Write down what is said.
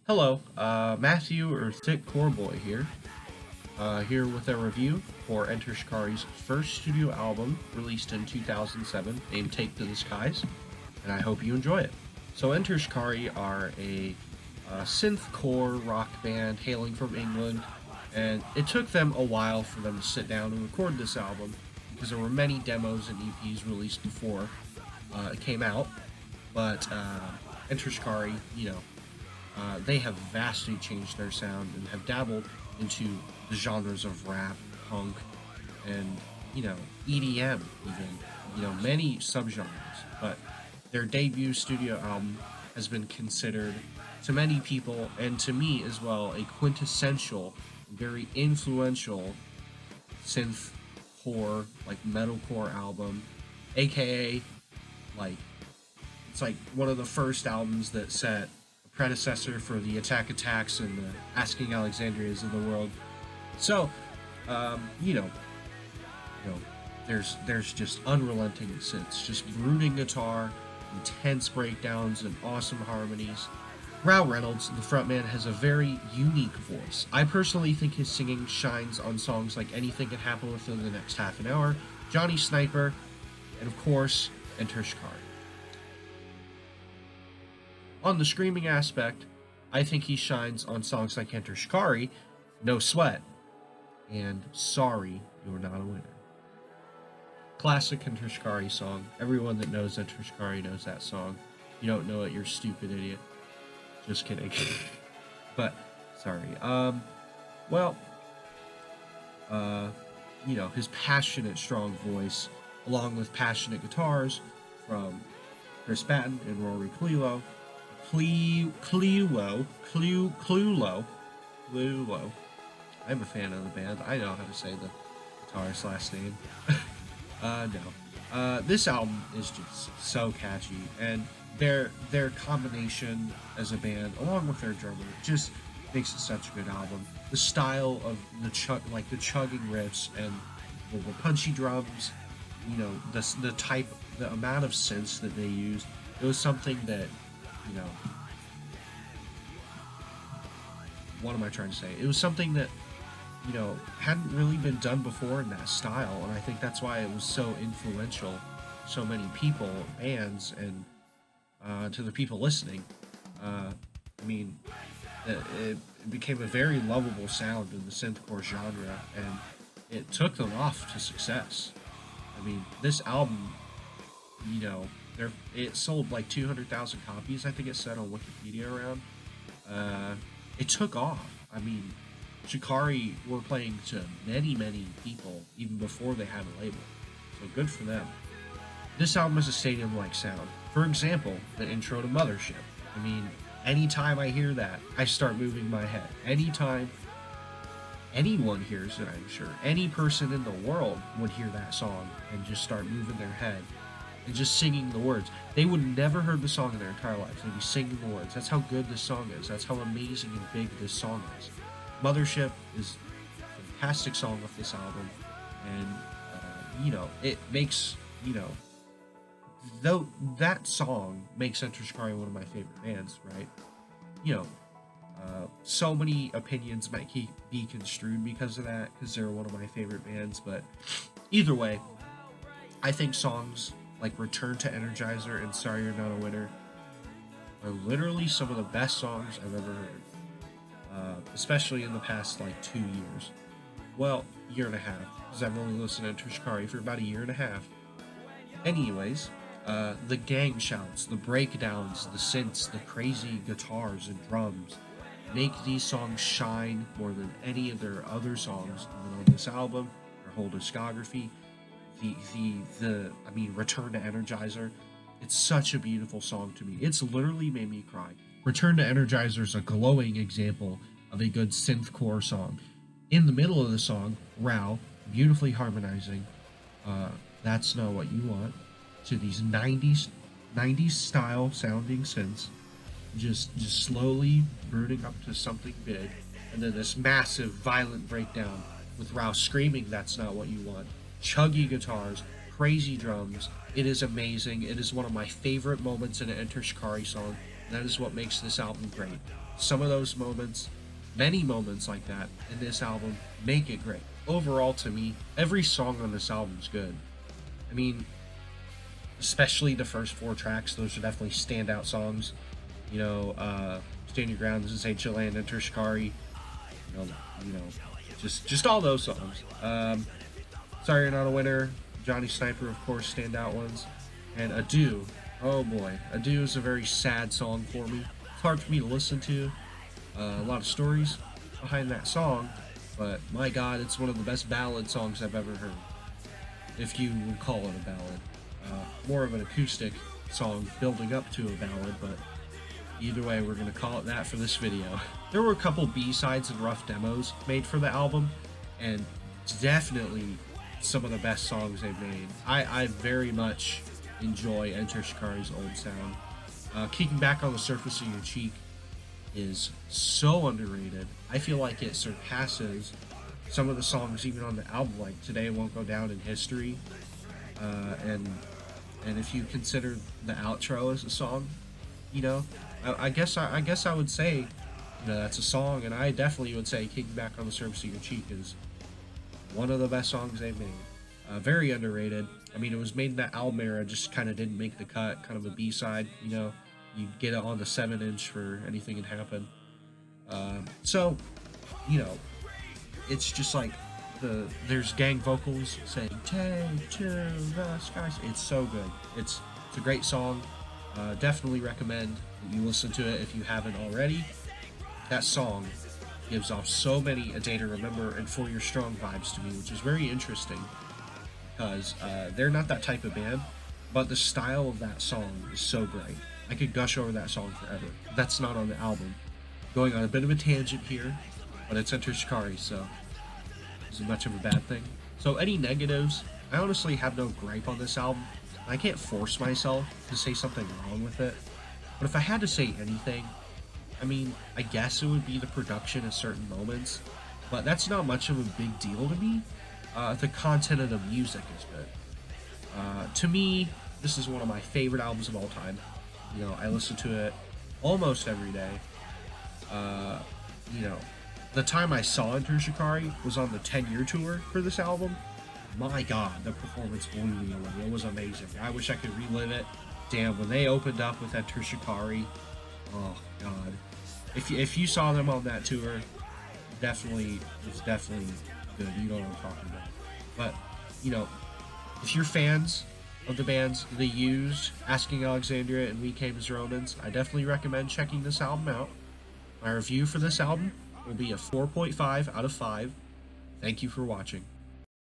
Hello, Matthew or Thick Core Boy here. Here with a review for Enter Shikari's first studio album released in 2007 named Take to the Skies, and I hope you enjoy it. So, Enter Shikari are a synth core rock band hailing from England, and it took them a while for them to sit down and record this album because there were many demos and EPs released before it came out. But Enter Shikari, they have vastly changed their sound and have dabbled into the genres of rap, punk, and EDM even, many subgenres. But their debut studio album has been considered to many people and to me as well a quintessential, very influential synth core, like metalcore album, aka like it's like one of the first albums that set a predecessor for the Attack Attacks and the Asking Alexandrias of the world. So, you know, there's just unrelenting synths, just brooding guitar, intense breakdowns, and awesome harmonies. Rao Reynolds, the frontman, has a very unique voice. I personally think his singing shines on songs like Anything Can Happen Within the Next Half an Hour, Johnny Sniper, and of course, Enter Shikari. On the screaming aspect, I think he shines on songs like Enter Shikari, No Sweat, and Sorry You're Not a Winner. Classic Enter Shikari song. Everyone that knows Enter Shikari knows that song. If you don't know it, you're a stupid idiot. Just kidding. But, sorry. Well, his passionate, strong voice, along with passionate guitars from Chris Batten and Rory Clulo. I'm a fan of the band. I know how to say the guitarist's last name. No. This album is just so catchy, and their combination as a band, along with their drummer, just makes it such a good album. The style of the chugging riffs and the punchy drums, the amount of synths that they used, it was something that, what am I trying to say? It was something that, hadn't really been done before in that style, and I think that's why it was so influential to so many people, bands, and to the people listening. It became a very lovable sound in the synthcore genre, and it took them off to success. This album, it sold like 200,000 copies, I think it said on Wikipedia around. It took off. Shikari were playing to many, many people even before they had a label, so good for them. This album has a stadium-like sound. For example, the intro to Mothership. Anytime I hear that, I start moving my head. Anytime anyone hears it, I'm sure, any person in the world would hear that song and just start moving their head and just singing the words. They would never heard the song in their entire lives. They'd be singing the words. That's how good this song is. That's how amazing and big this song is. Mothership is a fantastic song off this album, and it makes though that song makes Enter Shikari one of my favorite bands, right? So many opinions might be construed because of that, because they're one of my favorite bands, but either way, I think songs like Return to Energizer and Sorry You're Not a Winner are literally some of the best songs I've ever heard. Especially in the past 2 years. Well, year and a half, because I've only listened to Enter Shikari for about a year and a half. Anyways, the gang shouts, the breakdowns, the synths, the crazy guitars and drums make these songs shine more than any of their other songs on this album, their whole discography. Return to Energizer. It's such a beautiful song to me. It's literally made me cry. Return to Energizer is a glowing example of a good synthcore song. In the middle of the song, Rao, beautifully harmonizing That's Not What You Want to these 90s style sounding synths, just slowly brooding up to something big, and then this massive violent breakdown with Rao screaming That's Not What You Want, chuggy guitars, crazy drums. It is amazing. It is one of my favorite moments in an Enter Shikari song. That is what makes this album great. some of those moments, many moments like that in this album, make it great. Overall, to me, every song on this album is good. I mean, especially the first 4 tracks, those are definitely standout songs. You know, Stand Your Ground, This Is Ancient Land, Enter Shikari, you know, just all those songs. Sorry You're Not a Winner, Johnny Sniper, of course, standout ones. And Adieu, oh boy, Adieu is a very sad song for me. It's hard for me to listen to. A lot of stories behind that song, but my god, it's one of the best ballad songs I've ever heard, if you would call it a ballad. More of an acoustic song building up to a ballad, but either way, we're going to call it that for this video. There were a couple B-sides and rough demos made for the album, and definitely some of the best songs they've made. I very much enjoy Enter Shikari's old sound. Kicking Back on the Surface of Your Cheek is so underrated. I feel like it surpasses some of the songs even on the album, like Today Won't Go Down in History, and if you consider the outro as a song, you know, I guess I would say, you know, that's a song, and I definitely would say Kicking Back on the Surface of Your Cheek is one of the best songs they've made. Very underrated. I mean, it was made in that album era, just kind of didn't make the cut, kind of a B-side, you know. You'd get it on the 7-inch for Anything Can Happen. So, you know, it's just like there's gang vocals saying "Take to the skies." It's so good. It's a great song. Definitely recommend that you listen to it if you haven't already. That song gives off so many A Day to Remember and For Your Strong vibes to me, which is very interesting because they're not that type of band, but the style of that song is so great. I could gush over that song forever. That's not on the album. Going on a bit of a tangent here, but it's Enter Shikari, so isn't much of a bad thing. So any negatives, I honestly have no gripe on this album. I can't force myself to say something wrong with it, but if I had to say anything, I mean, I guess it would be the production at certain moments, but that's not much of a big deal to me. The content of the music is good. To me, this is one of my favorite albums of all time. You know, I listen to it almost every day. You know, the time I saw Enter Shikari was on the 10-year tour for this album. My god, the performance blew me away. It was amazing. I wish I could relive it. Damn, when they opened up with Enter Shikari, oh god. If you saw them on that tour, it's definitely good. You know what I'm talking about. But, you know, if you're fans of the bands They Used, Asking Alexandria, and We Came as Romans, I definitely recommend checking this album out. My review for this album will be a 4.5 out of 5. Thank you for watching.